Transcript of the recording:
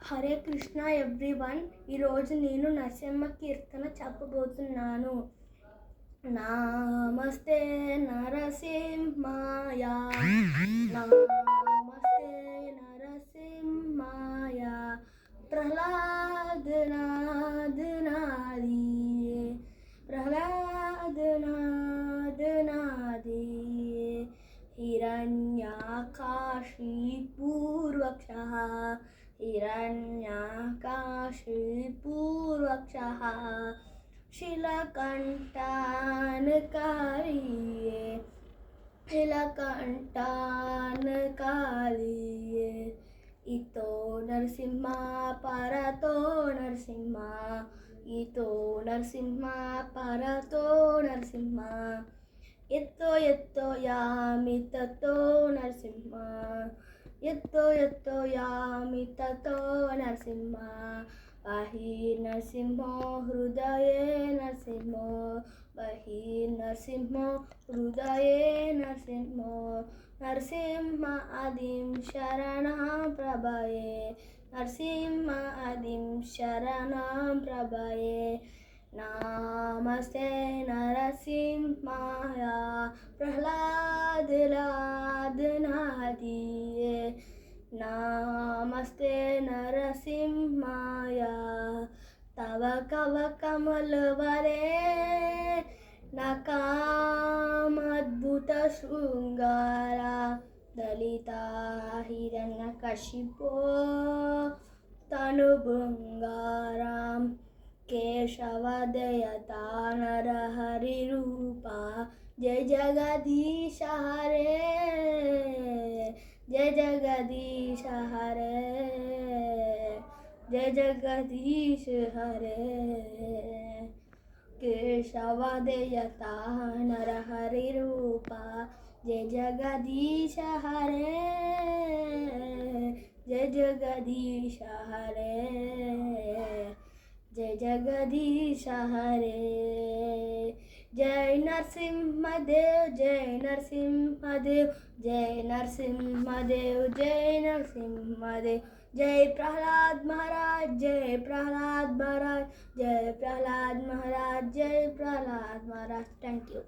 Hare Krishna everyone. ఈరోజు నేను నరసింహ కీర్తన చెప్పబోతున్నాను. నమస్తే నరసింహాయ, నమస్తే నరసింహాయ, ప్రహ్లాద నాథ నాదియే, ప్రహ్లాద నాథ నాదియే, హిరణ్యాకాశీ పూర్వక్షః, हिरण्याकाशे पूर्वक्षः, शिलकण्ठानकारिये, शिलकण्ठानकारिये, इतो नरसिंहा परतो नरसिंहा, इतो नरसिंहा परतो नरसिंहा, यत्तो यत्तो यामि ततो नरसिंहा, यत्तो यत्तो यामि ततो नरसिंहा, बहिर्नरसिंहो हृदये नरसिंहो, बहिर्नरसिंहो हृदये नरसिंहो, नरसिंह आदिं शरणं प्रभये, नरसिंह आदिं शरणं प्रभये, नमस्ते नरसिंहाय, प्रह्लाद नाथ नादिये, नमस्ते नरसिंहाय, तव कव कमलवरे नकामद्भुत शृङ्गारा, दलिता हिरण्यकशिपो तनुभृङ्गारां, केशवदयता नरहरिरूपा, जय जगदीश हरे, जय जगदीश हरे, जय जगदीश हरे, केशवदयता नरहरिरूपा, जय जगदीश हरे, जय जगदीश हरे, जय जगदीश हरे, जय नरसिंहदेव, जय नरसिंहदेव, जय नरसिंहदेव, जय नरसिंहदेव, जय प्रहलाद महाराज, जय प्रहलाद महाराज, जय प्रहलाद महाराज, जय प्रहलाद महाराज. Thank you.